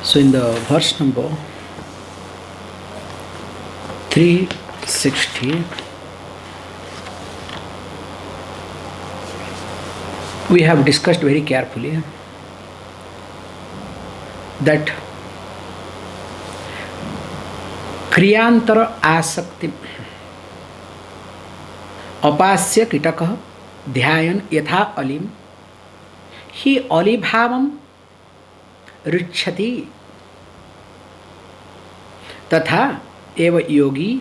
So in the verse number 360, we have discussed very carefully that क्रियांतर आसक्ति अपास्य कीटकः ध्यायन् यथा अलिम हि अलिभावं रुच्छति तथा एव योगी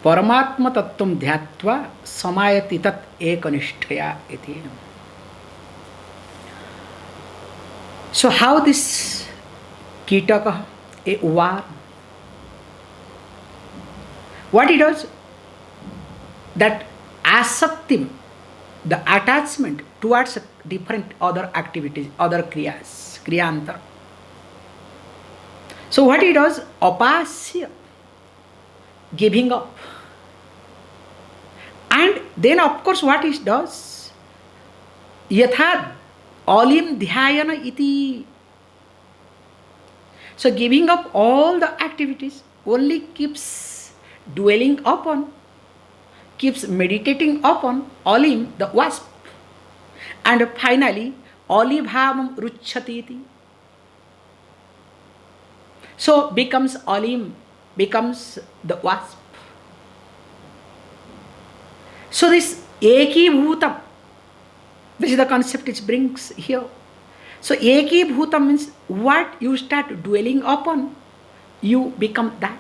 परमात्म तत्त्वं ध्यात्वा समायति तत् एकनिष्ठया इति. So how this कीटकः, a worm, what it does? That asaktim, the attachment towards different other activities, other kriyas, kriyantar. So what it does? Apasya, giving up. And then of course what it does? Yatha alim dhyayana iti. So giving up all the activities only keeps dwelling upon, keeps meditating upon alim, the wasp. And finally, alibhavam rucchati iti. So becomes alim, becomes the wasp. So this eki bhutam, this is the concept it brings here. So eki bhutam means what you start dwelling upon, you become that.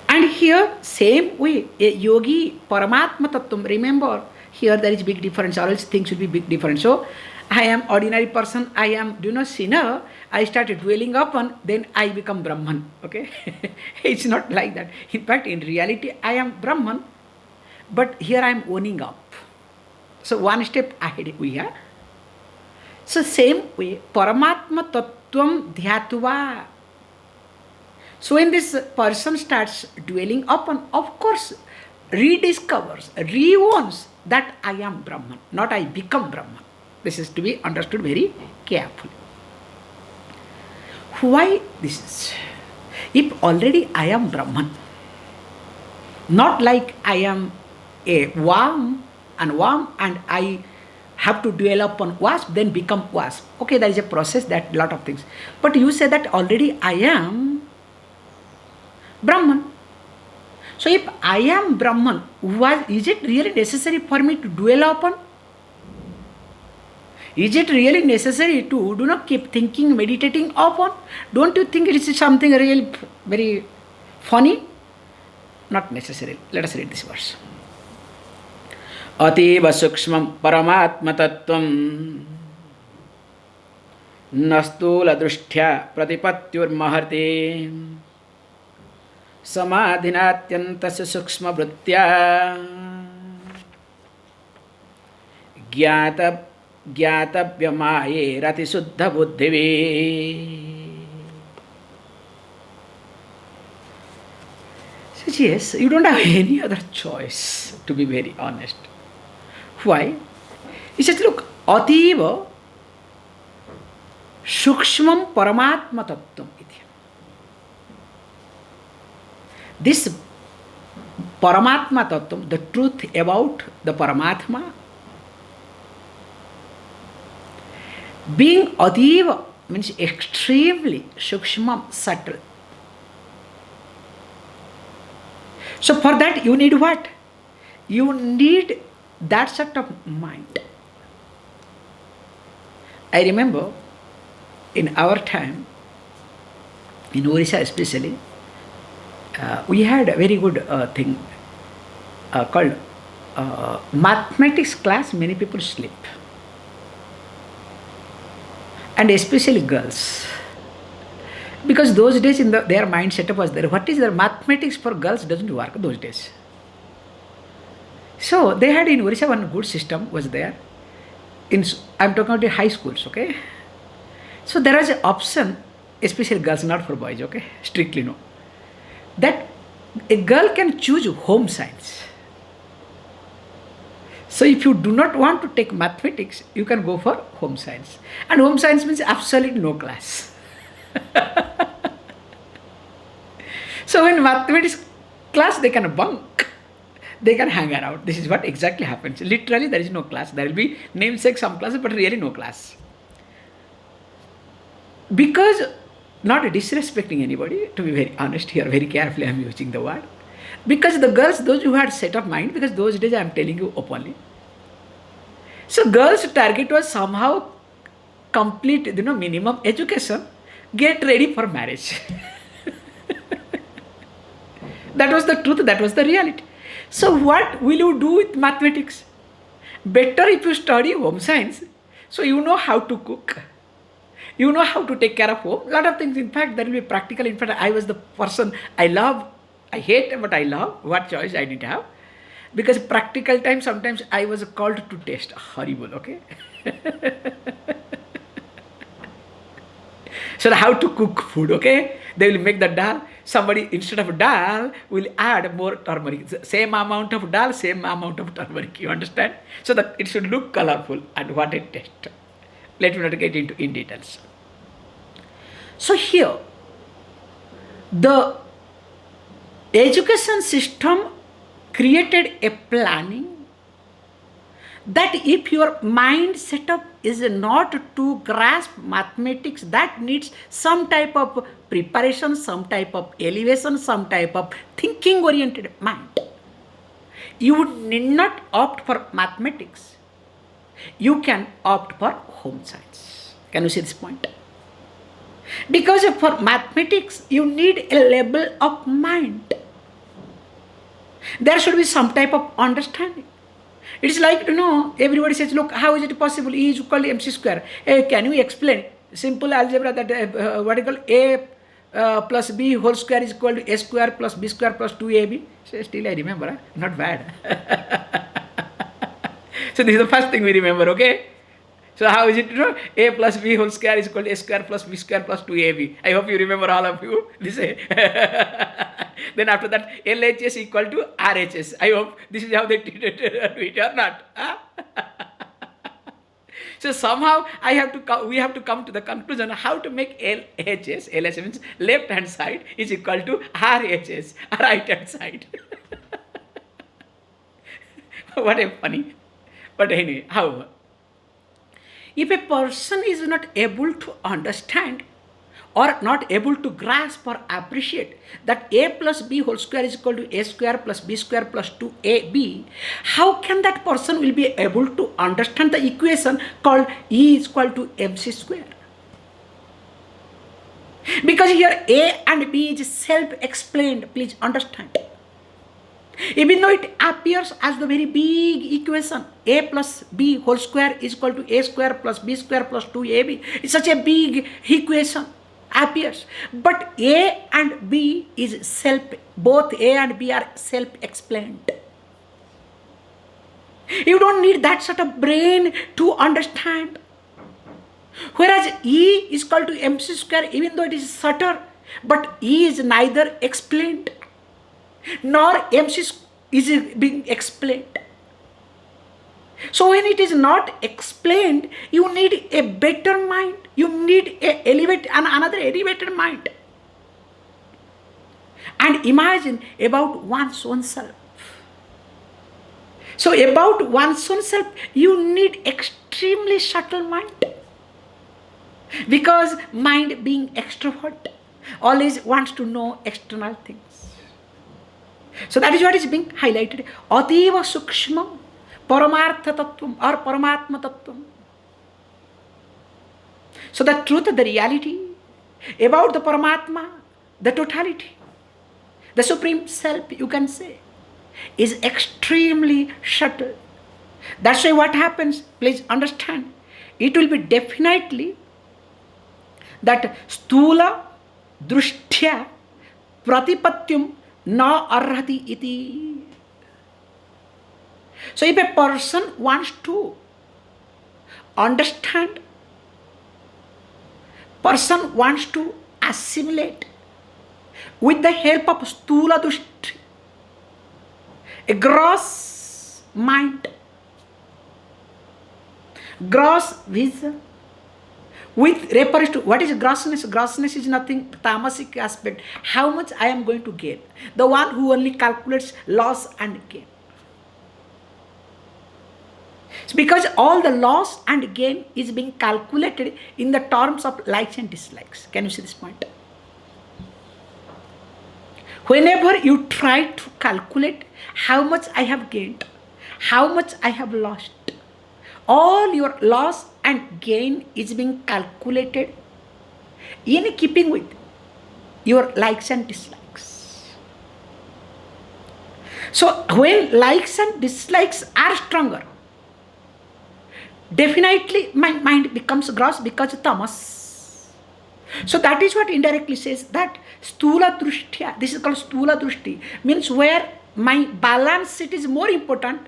And here, same way, a yogi, Paramatma Tattvam, remember, here there is big difference, or else things will be big difference. So, I am ordinary person, I am, sinner, I started dwelling upon, then I become Brahman, okay? It's not like that. In fact, in reality, I am Brahman, but here I am owning up. So, one step ahead we are. So, same way, Paramatma Tattvam Dhyatva. So when this person starts dwelling upon, of course, rediscovers, re-owns that I am Brahman, not I become Brahman. This is to be understood very carefully. Why this is? If already I am Brahman, not like I am a worm and I have to dwell upon wasp, then become wasp. Okay, there is a process, that lot of things. But you say that already I am Brahman. So if I am Brahman, is it really necessary for me to dwell upon? Is it really necessary to do not keep thinking, meditating upon? Don't you think it is something really very funny? Not necessary. Let us read this verse. Ativa sukshmam paramatma tattvam nastula drushtya pratipatyur mahati समाधिनात्यन्तस्य सूक्ष्मवृत्त्या ज्ञातव्यमायेरतिशुद्धबुद्धिभिः. So yes, you don't have any other choice, to be very honest. Why? He says, look, ativa sukshmam paramatma tattvam iti. This Paramatma Tattvam, the truth about the Paramatma, being Adiva means extremely Shukshmam, subtle. So for that you need what? You need that sort of mind. I remember in our time, in Orissa especially, we had a very good thing called mathematics class. Many people sleep, and especially girls, because those days in their mind setup was there. What is their mathematics for girls doesn't work those days. So they had in Orissa one good system was there. I'm talking about the high schools, okay. So there was an option, especially girls, not for boys, okay. Strictly no. That a girl can choose home science. So if you do not want to take mathematics, you can go for home science. And home science means absolutely no class. So in mathematics class, they can bunk. They can hang around. This is what exactly happens. Literally, there is no class. There will be namesake some classes, but really no class. Because, not disrespecting anybody, to be very honest here, very carefully I am using the word. Because the girls, those who had set of mind, because those days I am telling you openly. So girls' target was somehow complete, minimum education, get ready for marriage. That was the truth, that was the reality. So what will you do with mathematics? Better if you study home science, so you know how to cook. You know how to take care of home. Lot of things, in fact, there will be practical. In fact, I was the person I hate, but I love. What choice I didn't have. Because practical time, sometimes I was called to test. Horrible, okay? So how to cook food, okay? They will make the dal. Somebody, instead of dal, will add more turmeric. Same amount of dal, same amount of turmeric. You understand? So that it should look colorful. And what a taste. Let me not get into in details. So here, the education system created a planning that if your mind setup is not to grasp mathematics, that needs some type of preparation, some type of elevation, some type of thinking oriented mind. You need not opt for mathematics. You can opt for home science. Can you see this point? Because for mathematics, you need a level of mind. There should be some type of understanding. It's like, everybody says, look, how is it possible? E is equal to mc square. Can you explain? Simple algebra that, what you call A plus B whole square is equal to A square plus B square plus 2AB. So still I remember, not bad. So this is the first thing we remember, okay? So how is it, A plus B whole square is equal to A square plus B square plus 2AB. I hope you remember, all of you. This Then after that, LHS equal to RHS. I hope this is how they do it or not. So somehow we have to come to the conclusion how to make LHS means left hand side is equal to RHS, right hand side. What a funny. But anyway, however, if a person is not able to understand or not able to grasp or appreciate that A plus B whole square is equal to A square plus B square plus 2AB, how can that person will be able to understand the equation called E is equal to MC square? Because here A and B is self-explained, please understand. Even though it appears as the very big equation, A plus B whole square is equal to A square plus B square plus 2AB. It's such a big equation, appears. But A and B is both A and B are self-explained. You don't need that sort of brain to understand. Whereas E is equal to MC square, even though it is subtle, but E is neither explained nor MC is being explained. So when it is not explained, you need a better mind. You need another elevated mind. And imagine about oneself. So about oneself, you need extremely subtle mind. Because mind being extrovert always wants to know external things. So that is what is being highlighted. Ativa sukshma paramartha tattvam or paramatma tattvam. So the truth, the reality about the paramatma, the totality, the supreme self, you can say, is extremely subtle. That's why what happens, please understand, it will be definitely that stula drushtya pratipatyam na arhati iti. So if a person wants to understand, person wants to assimilate with the help of stula drishti, a gross mind, Gross vision. With refers to what is grossness? Grossness is nothing tamasic aspect. How much I am going to gain. The one who only calculates loss and gain. It's because all the loss and gain is being calculated in the terms of likes and dislikes. Can you see this point? Whenever you try to calculate how much I have gained, how much I have lost, all your loss and gain is being calculated in keeping with your likes and dislikes. So when likes and dislikes are stronger, definitely my mind becomes gross because tamas. So that is what indirectly says that stula drushtya, this is called stula drushti, means where my balance it is more important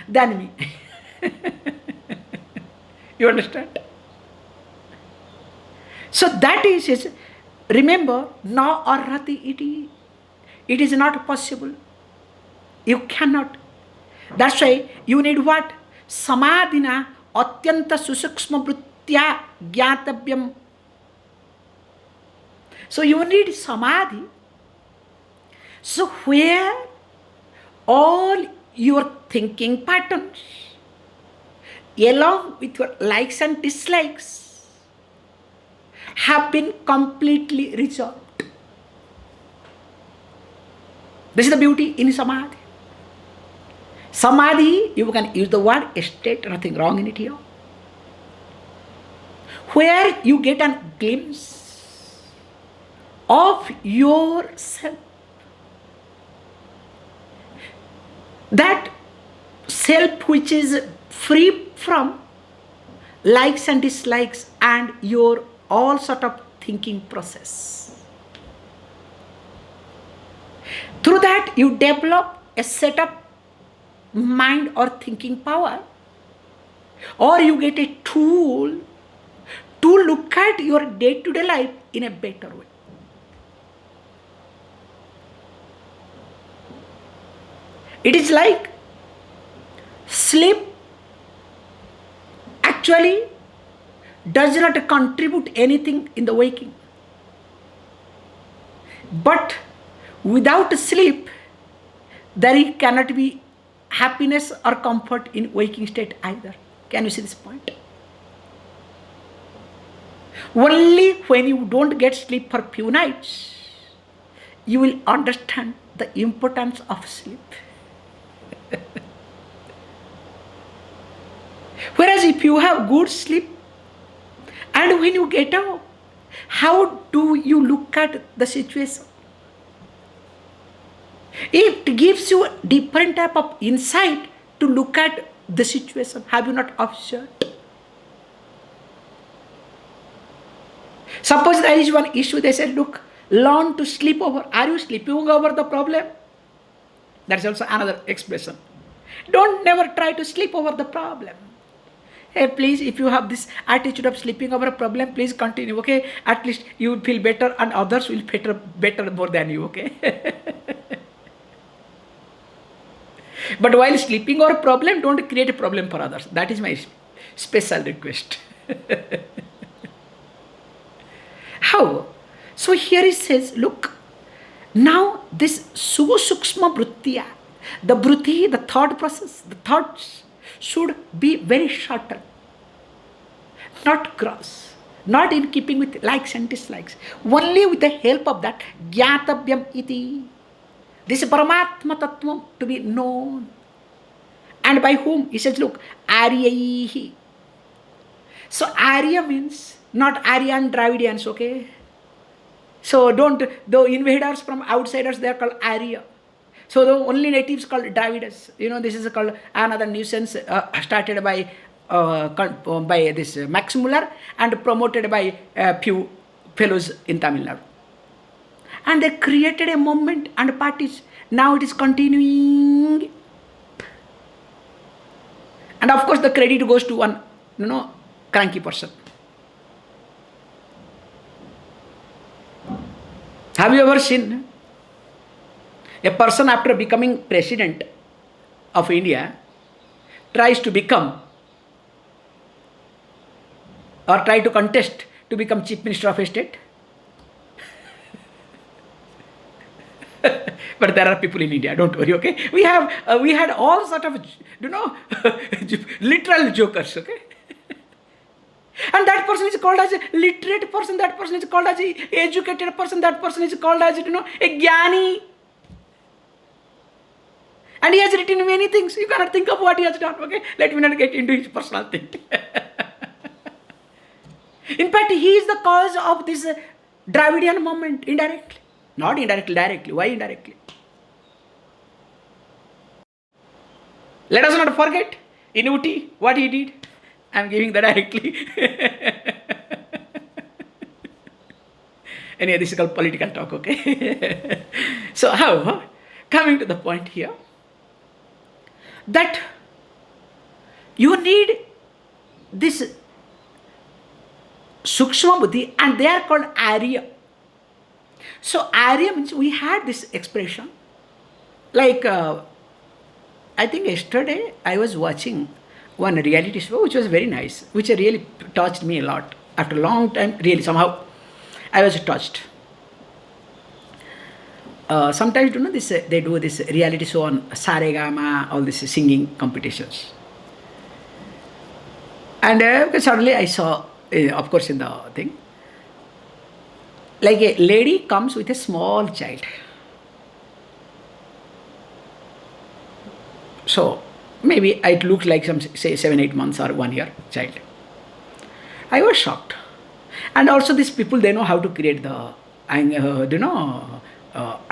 than me. You understand? So that is remember, na arhati iti. It is not possible. You cannot. That's why you need what? Samadhina atyanta susuksma vrittya gyatavyam. So you need samadhi. So where all your thinking patterns along with your likes and dislikes have been completely resolved. This is the beauty in samadhi. Samadhi, you can use the word state, nothing wrong in it here. Where you get a glimpse of yourself. That self which is free from likes and dislikes and your all sort of thinking process. Through that you develop a set of mind or thinking power, or you get a tool to look at your day-to-day life in a better way. It is like sleep actually does not contribute anything in the waking. But without sleep, there cannot be happiness or comfort in waking state either. Can you see this point? Only when you don't get sleep for few nights, you will understand the importance of sleep. Whereas if you have good sleep, and when you get up, how do you look at the situation? It gives you a different type of insight to look at the situation. Have you not observed? Suppose there is one issue, they said, look, learn to sleep over. Are you sleeping over the problem? That's also another expression. Don't never try to sleep over the problem. Hey, please, if you have this attitude of sleeping over a problem, please continue, okay? At least you will feel better and others will feel better more than you, okay? But while sleeping over a problem, don't create a problem for others. That is my special request. How? So here it says, look, now this suksma vrittya, the vritti, the thought process, the thoughts should be very shorter, not gross, not in keeping with likes and dislikes. Only with the help of that gyatavyam iti, this Paramatma Tattvam to be known. And by whom? He says, look, Aryaihi. So Arya means not Aryan Dravidians, okay? So the invaders from outsiders, they are called Arya. So the only natives called Dravidas. You know, this is called another nuisance started by this Max Muller and promoted by a few fellows in Tamil Nadu. And they created a movement and parties. Now it is continuing. And of course the credit goes to one, cranky person. Have you ever seen a person after becoming president of India tries to become or try to contest to become Chief Minister of a state. But there are people in India, don't worry, okay? We had all sort of, literal jokers, okay? And that person is called as a literate person, that person is called as a educated person, that person is called as, a jnani. And he has written many things. You cannot think of what he has done, okay? Let me not get into his personal thing. In fact, he is the cause of this Dravidian movement, indirectly. Not indirectly, directly. Why indirectly? Let us not forget, in Uti, what he did. I am giving that directly. Anyway, this is called political talk, okay? So, however, coming to the point here, that you need this Sukshma Buddhi, and they are called Arya. So Arya means we had this expression, like I think yesterday I was watching one reality show which was very nice, which really touched me a lot. After a long time, really somehow I was touched. Sometimes this they do this reality show on Saregama, all these singing competitions, and suddenly I saw, of course, in the thing, like a lady comes with a small child. So maybe it looks like some, say, 7-8 months or 1 year child. I was shocked. And also these people, they know how to create the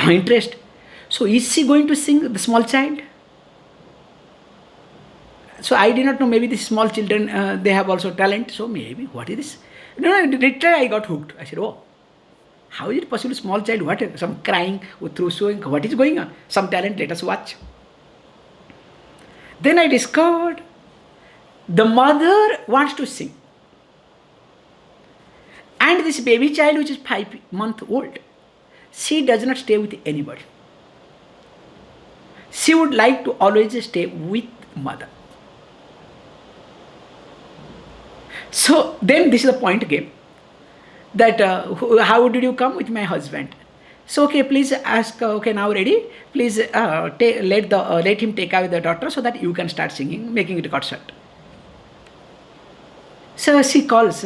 interest. So is she going to sing the small child? So I did not know, maybe these small children, they have also talent. So maybe, what is this? Literally I got hooked. I said, oh, how is it possible, small child, what, some crying, through sewing, what is going on? Some talent, let us watch. Then I discovered the mother wants to sing. And this baby child, which is 5 months old, she does not stay with anybody. She would like to always stay with mother. So then this is the point again, that how did you come? With my husband. So okay, please ask, okay, now ready? Please let him take away the daughter so that you can start singing, making it concert. So she calls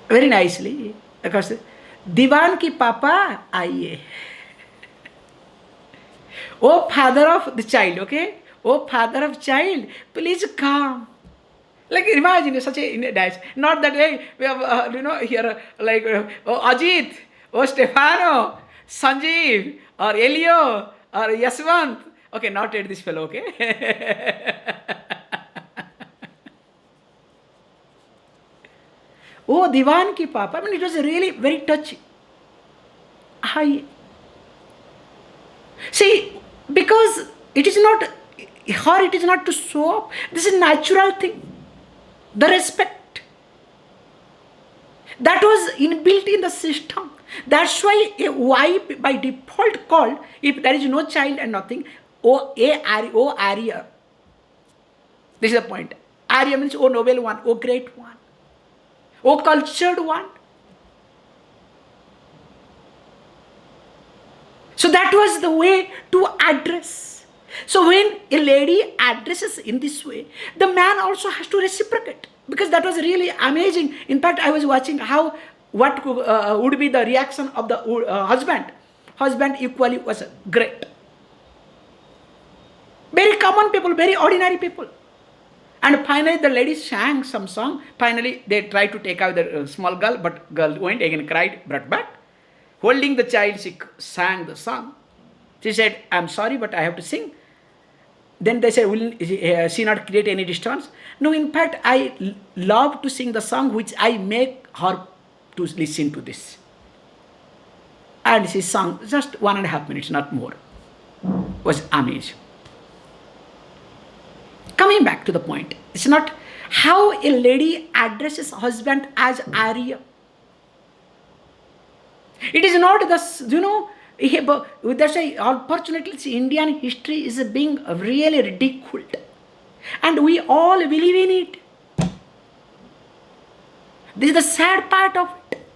very nicely, because Divan ki papa aiye. Oh, father of the child, okay? Oh, father of child, please come. Like, imagine such a dance. Not that, hey, we have, here, like, oh, Ajit, oh, Stefano, Sanjeev, or Elio, or Yaswant. Okay, not yet this fellow, okay? Oh, Divan ki papa. I mean, it was really very touching. See, because it is not, her, it is not to show up. This is a natural thing. The respect. That was inbuilt in the system. That's why a wife by default called, if there is no child and nothing, O Arya. This is the point. Arya means O noble one, O great one, O cultured one. So that was the way to address. So when a lady addresses in this way, the man also has to reciprocate, because that was really amazing. In fact, I was watching what would be the reaction of the husband. Husband equally was great. Very common people, very ordinary people. And finally the lady sang some song. Finally they tried to take out the small girl, but girl went again, cried, brought back. Holding the child, she sang the song. She said, I'm sorry, but I have to sing. Then they said, will she not create any disturbance? No, in fact, I love to sing the song which I make her to listen to this. And she sang just 1.5 minutes, not more. Was amazing. Coming back to the point, it's not how a lady addresses husband as Arya. It is not the, that's why unfortunately Indian history is being really ridiculed. And we all believe in it. This is the sad part of it.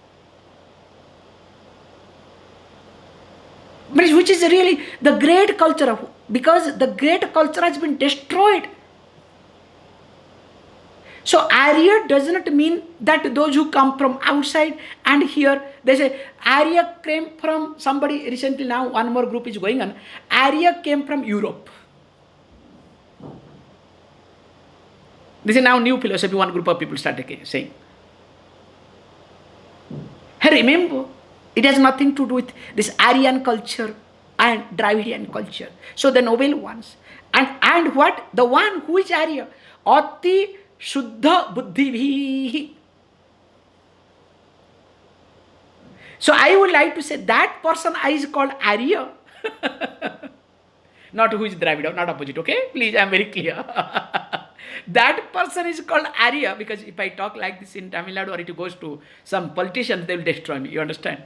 Which is really the great culture of, because the great culture has been destroyed. So Arya does not mean that those who come from outside, and here they say Arya came from somebody recently, now one more group is going on. Arya came from Europe. This is now new philosophy, one group of people started saying. Hey, remember, it has nothing to do with this Aryan culture and Dravidian culture. So the noble ones. And what? The one who is Arya. Ati Shuddha Buddhi. So I would like to say that person is called Arya. Not who is Dravida, not opposite, okay? Please, I am very clear. That person is called Arya, because if I talk like this in Tamil Nadu, or it goes to some politicians, they will destroy me. You understand?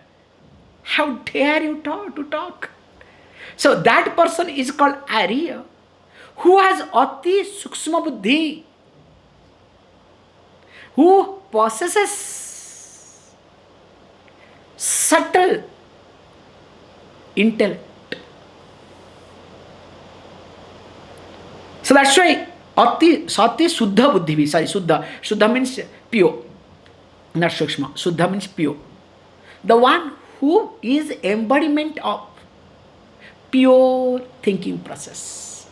How dare you talk? So that person is called Arya, who has Ati Suksma Buddhi, who possesses subtle intellect. So that's why Ati Sati Suddha Buddhi. Sorry, Suddha. Suddha means pure, not Sukshma. Suddha means pure. The one who is embodiment of pure thinking process.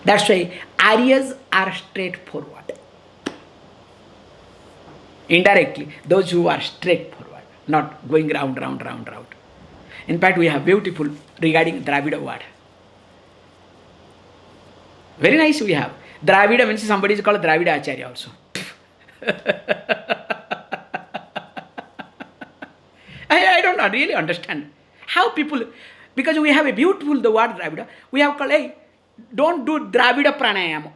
That's why Aryas are straightforward. Indirectly, those who are straightforward, not going round. In fact, we have beautiful regarding Dravida word. Very nice we have. Dravida means somebody is called Dravida Acharya also. I don't really understand how people, because we have a beautiful, the word Dravida, we have called, hey, don't do Dravida Pranayama.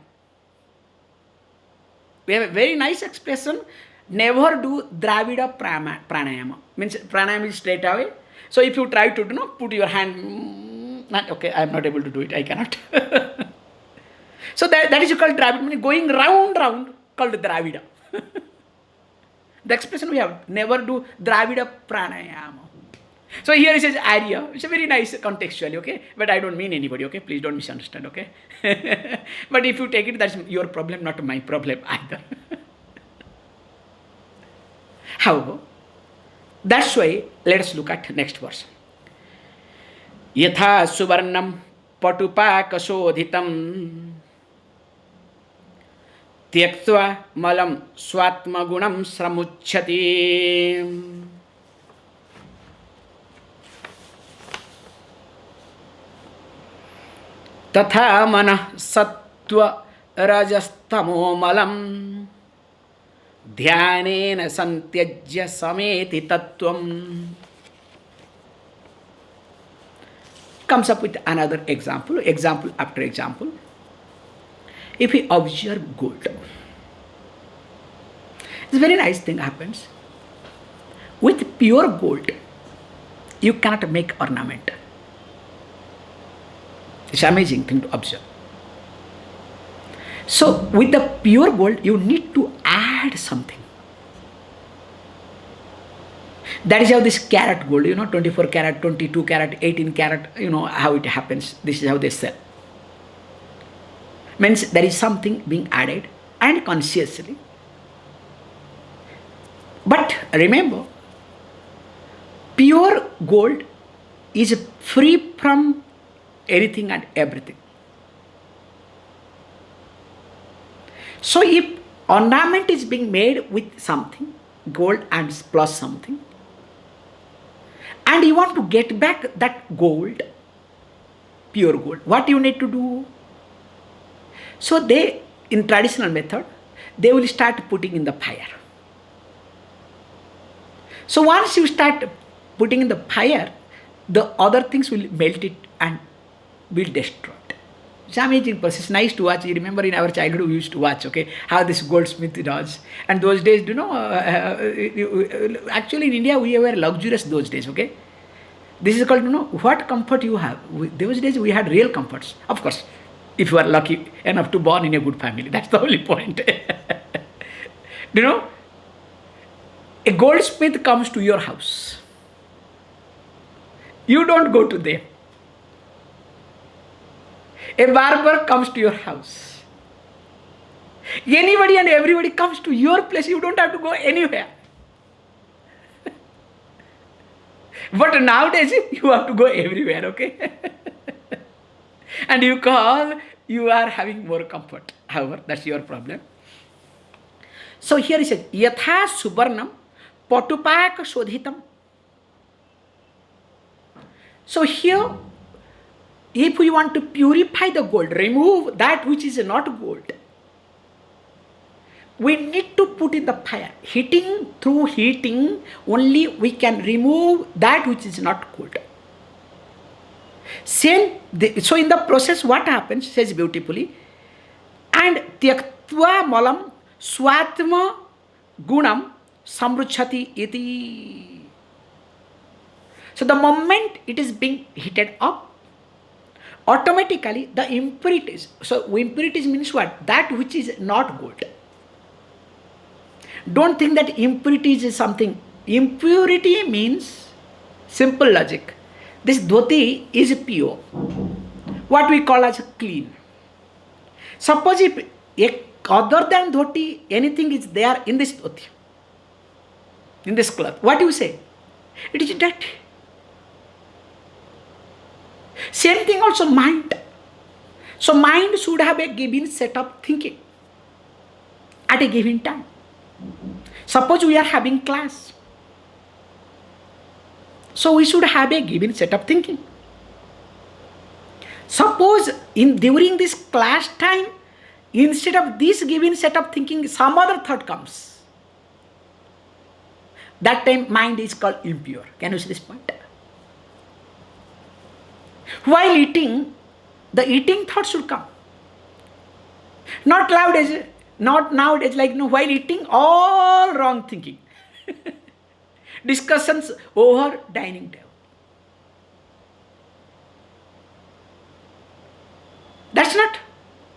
We have a very nice expression, never do Dravida Pranayama. Means Pranayama is straight away. So if you try to put your hand, okay, I am not able to do it, I cannot. So that is called Dravida, meaning going round, called Dravida. The expression we have, never do Dravida Pranayama. So here it says Arya. It's a very nice contextually, okay? But I don't mean anybody, okay? Please don't misunderstand, okay? But if you take it, that's your problem, not my problem either. However, that's why let us look at next verse. Yatha suvarnam patupakasodhitam Tyaktva malam swatma gunam sramuchyati. Tatha mana sattva rajastamo malam dhyanena santyajya sameti tattvam. Comes up with another example after example. If we observe gold, it's a very nice thing happens. With pure gold, you cannot make ornament. It's an amazing thing to observe. So with the pure gold, you need to add something. That is how this carat gold, 24 carat, 22 carat, 18 carat, how it happens. This is how they sell. Means there is something being added, and consciously. But remember, pure gold is free from anything and everything. So if ornament is being made with something, gold and plus something, and you want to get back that gold, pure gold, what you need to do? So they, in traditional method, they will start putting in the fire. So once you start putting in the fire, the other things will melt it and will destroy it. It's an amazing process. Nice to watch. You remember in our childhood we used to watch, okay, how this goldsmith does. And those days, actually in India we were luxurious those days, okay. This is called, what comfort you have. Those days we had real comforts. Of course, if you are lucky enough to born in a good family. That's the only point. A goldsmith comes to your house. You don't go to them. A barber comes to your house. Anybody and everybody comes to your place. You don't have to go anywhere. But nowadays, you have to go everywhere, okay? And you call, you are having more comfort. However, that's your problem. So here he says, Yatha Subarnam Patupaka Shodhitam. So here, if we want to purify the gold, remove that which is not gold, we need to put in the fire. Through heating, only we can remove that which is not gold. So in the process, what happens, says beautifully, and tyaktva malam swatma gunam samruchati iti. So the moment it is being heated up, automatically the impurities, so impurities means what? That which is not gold. Don't think that impurities is something. Impurity means simple logic. This dhoti is pure, what we call as clean. Suppose if other than dhoti, anything is there in this dhoti, in this cloth, what do you say? It is dirty. Same thing also mind. So mind should have a given set of thinking at a given time. Suppose we are having class. So we should have a given set of thinking. Suppose during this class time, instead of this given set of thinking, some other thought comes. That time mind is called impure. Can you see this point? While eating, the eating thought should come. Not nowadays, while eating, all wrong thinking. Discussions over dining table. That's not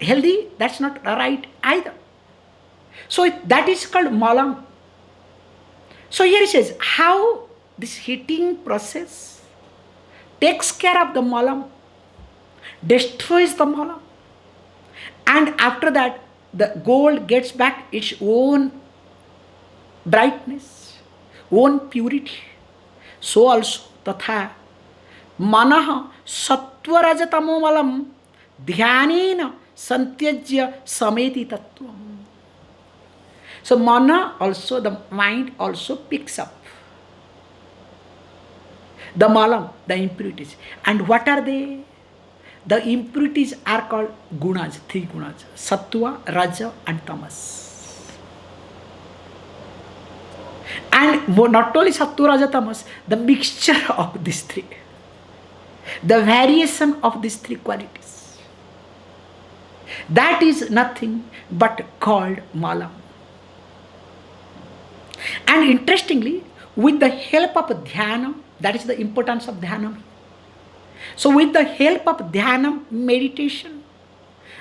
healthy, that's not right either. So that is called malam. So here it says how this heating process takes care of the malam, destroys the malam, and after that the gold gets back its own brightness, own purity. So also tatha manah sattvarajatammo malam dhyanena santyajya sameti tattvam. So mana also, the mind also picks up the malam, the impurities. And what are they? The impurities are called gunas, three gunas: sattva, raja and tamas. And not only sattva, raja, tamas, the mixture of these three, the variation of these three qualities, that is nothing but called malam. And interestingly, with the help of dhyana, that is the importance of dhyana. So with the help of dhyana meditation,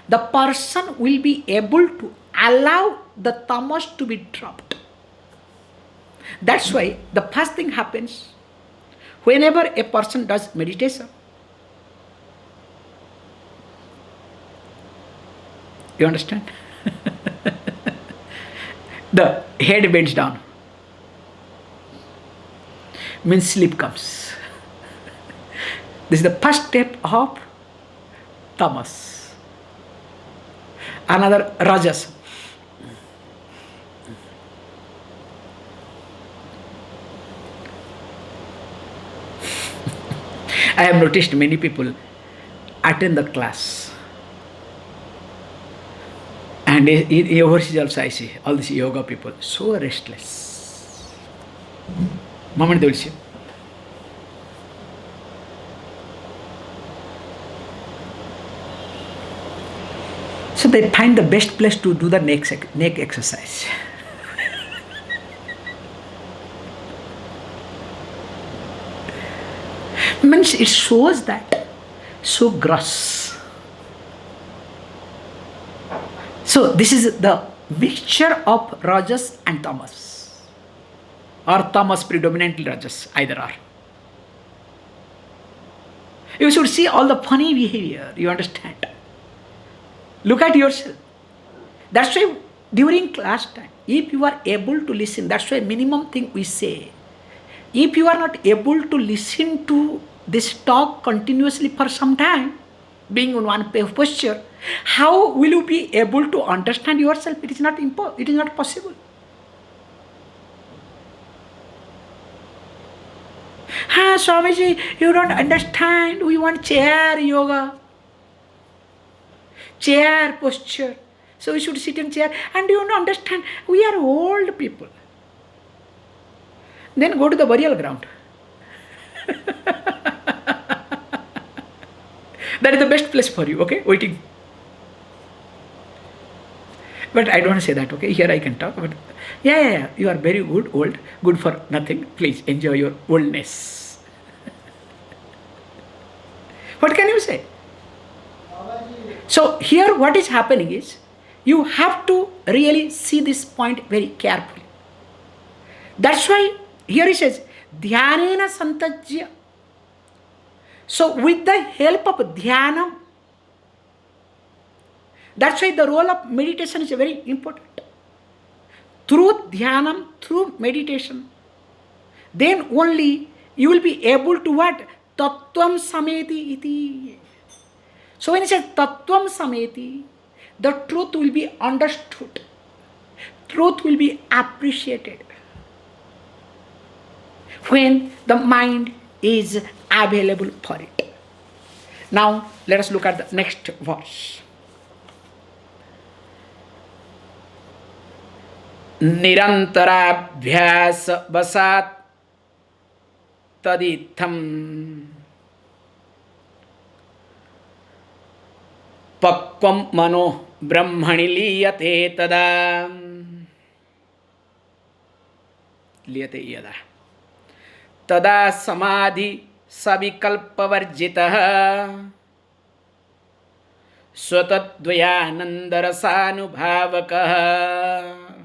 the person will be able to allow the tamas to be dropped. That's why the first thing happens whenever a person does meditation. You understand? The head bends down. Means sleep comes. This is the first step of tamas. Another rajas. I have noticed many people attend the class. And overseas also I see all these yoga people so restless. Moment they will see. So they find the best place to do the neck exercise. Means it shows that so gross. So this is the mixture of rajas and tamas. or tamas predominantly rajas, either or. You should see all the funny behavior, you understand. Look at yourself. That's why during class time, if you are able to listen, that's why minimum thing we say. If you are not able to listen to this talk continuously for some time, being on one posture, how will you be able to understand yourself? It is not possible. Swamiji, you don't understand. We want chair yoga, chair posture. So we should sit in chair. And you don't understand. We are old people. Then go to the burial ground. That is the best place for you, okay? Waiting. But I don't say that, okay? Here I can talk. But yeah. You are very good, old, good for nothing. Please enjoy your oldness. What can you say? So here what is happening is, you have to really see this point very carefully. That's why here he says, Dhyanena santajya. So with the help of dhyana, that's why the role of meditation is very important. Through dhyanam, through meditation, then only you will be able to what? Tattvam sameti iti. So when he says tattvam sameti, the truth will be understood. Truth will be appreciated. When the mind is available for it. Now let us look at the next verse. Nirantarabhyas vasat taditham pakvam mano brahmani liyate tada liyate yada tada samadhi savikalpavarjitah swatadvayanandarasānubhāvakah.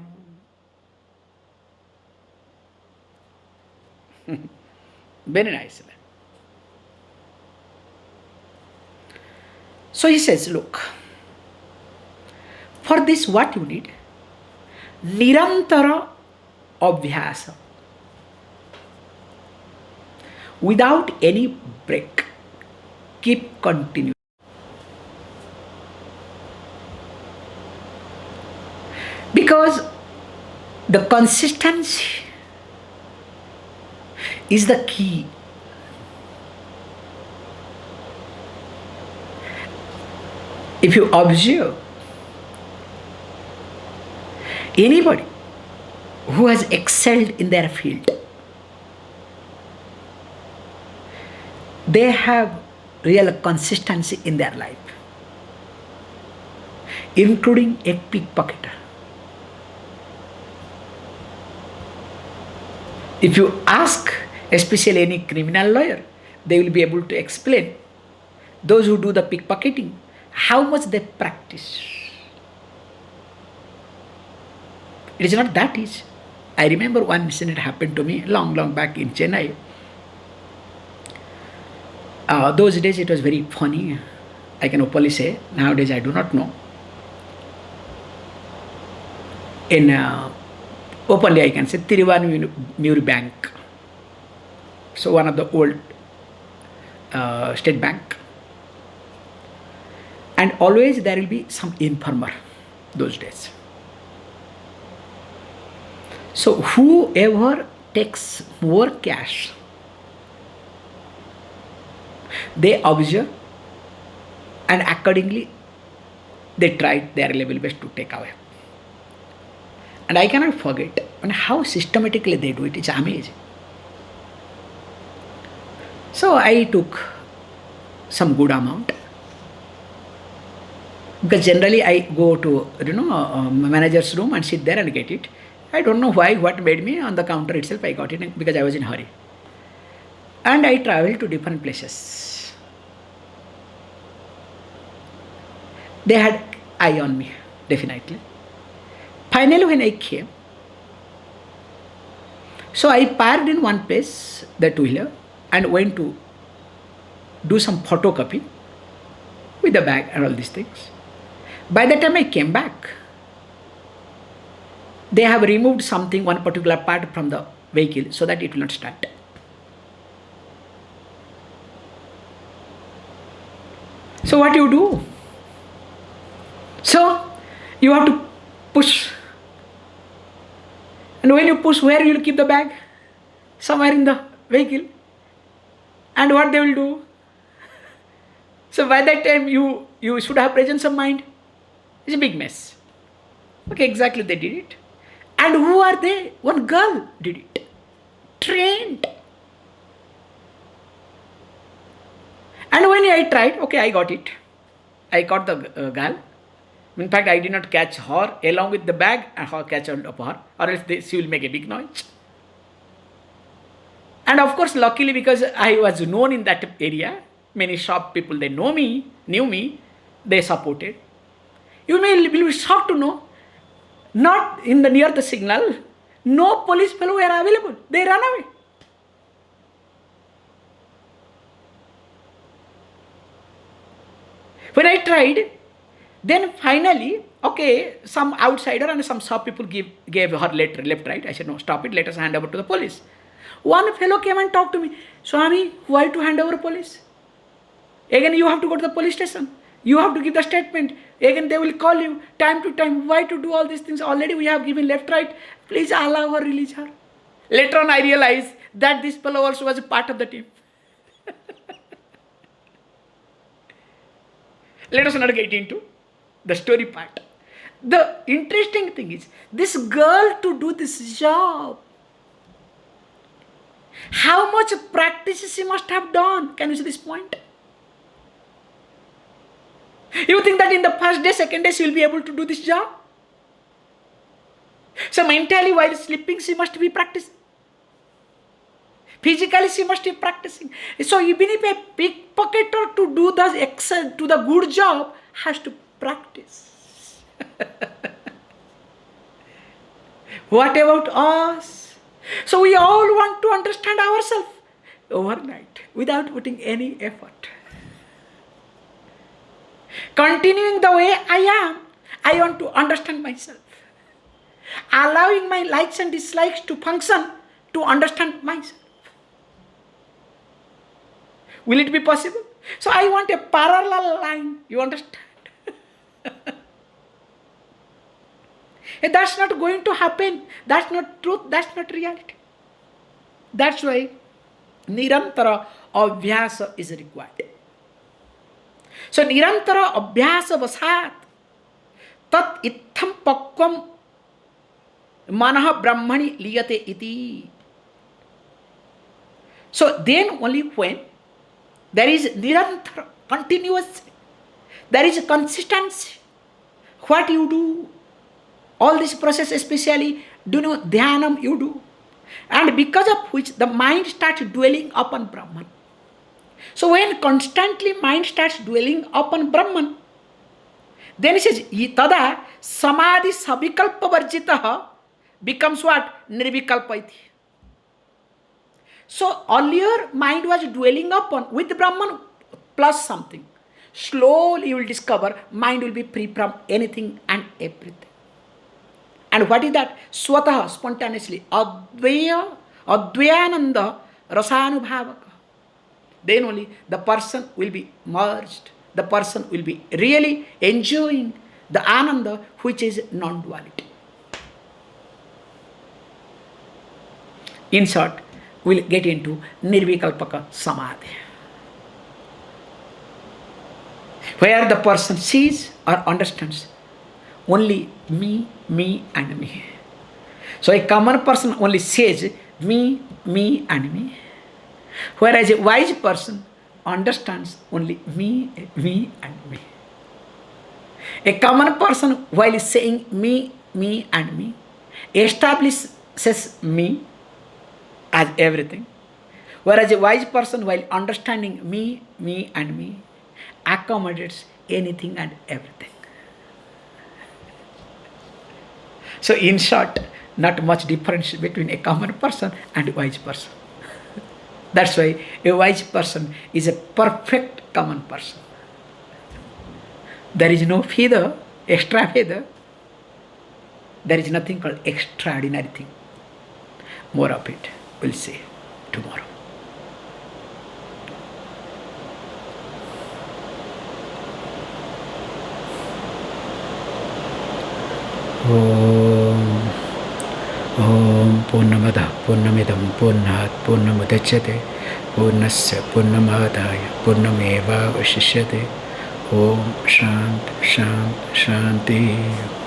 Very nice. So he says, look, for this what you need? Nirantara abhyasa. Without any break. Keep continuing. Because the consistency is the key. If you observe anybody who has excelled in their field, they have real consistency in their life, including a pickpocketer. If you ask, especially any criminal lawyer, they will be able to explain, those who do the pickpocketing, how much they practice. It is not that easy. I remember one incident happened to me long back in Chennai. Those days it was very funny. I can openly say, nowadays I do not know. Openly I can say Tiruvannur Bank. So one of the old state bank. And always there will be some informer those days. So whoever takes more cash, they observe and accordingly they try their level best to take away. And I cannot forget how systematically they do it. It's amazing. So I took some good amount. Because generally I go to manager's room and sit there and get it. I don't know why, what made me on the counter itself. I got it because I was in a hurry. And I traveled to different places. They had eye on me, definitely. Finally, when I came, So I parked in one place the two-wheeler and went to do some photocopy with the bag and all these things. By the time I came back, they have removed something, one particular part from the vehicle so that it will not start. So what you do? So you have to push. And when you push, where you will keep the bag? Somewhere in the vehicle. And what they will do? So by that time you should have presence of mind. It's a big mess. Okay, exactly they did it. And who are they? One girl did it. Trained. And when I tried, okay, I got it. I caught the girl. In fact, I did not catch her along with the bag and her catch hold of her, or else she will make a big noise. And of course, luckily, because I was known in that area, many shop people, they knew me, they supported. You may be shocked to know, not in the near the signal, no police fellow were available. They ran away. When I tried, then finally, okay, some outsider and some shop people gave her letter, left, right. I said, no, stop it, let us hand over to the police. One fellow came and talked to me, Swami, why to hand over police? Again, you have to go to the police station. You have to give the statement. Again, they will call you time to time. Why to do all these things? Already we have given left, right. Please allow her, release her. Later on, I realized that this fellow also was a part of the team. Let us not get into the story part. The interesting thing is, this girl to do this job, how much practice she must have done. Can you see this point? You think that in the first day, second day, she will be able to do this job? So mentally, while sleeping, she must be practicing. Physically, she must be practicing. So even if a pickpocketer to do the good job has to practice. What about us? So we all want to understand ourselves overnight without putting any effort. Continuing the way I am, I want to understand myself. Allowing my likes and dislikes to function to understand myself. Will it be possible? So I want a parallel line. You understand? That's not going to happen. That's not truth. That's not reality. That's why Nirantara Abhyasa is required. So Nirantara Abhyasa vasat tat itham pakvam manaha brahmani liyate iti. So then only when there is nirantara, continuous, there is a consistency. What you do, all this process, especially dhyanam you do, and because of which the mind starts dwelling upon Brahman. So when constantly mind starts dwelling upon Brahman, then it says, tada samadhi savikalpa varjitaha becomes what? Nirvikalpa iti. So earlier mind was dwelling upon with Brahman plus something. Slowly you will discover mind will be free from anything and everything. And what is that? Swataha, spontaneously. Advayananda rasanubhavaka. Then only the person will be merged. The person will be really enjoying the ananda which is non-duality. In short, we'll get into Nirvikalpaka Samadhi, where the person sees or understands only me, and me. So a common person only says me, and me, whereas a wise person understands only me, and me. A common person, while saying me, and me, establishes me as everything, whereas a wise person, while understanding me, and me, accommodates anything and everything. So in short, not much difference between a common person and a wise person. That's why a wise person is a perfect common person. There is no feather, extra feather. There is nothing called extraordinary thing. More of it we'll see tomorrow. Om Purnamada Purnamidam Purnat Purnamudachyate Purnasya Purnamadaya Purnameva Vashishyate. Om Shant Shant Shanti.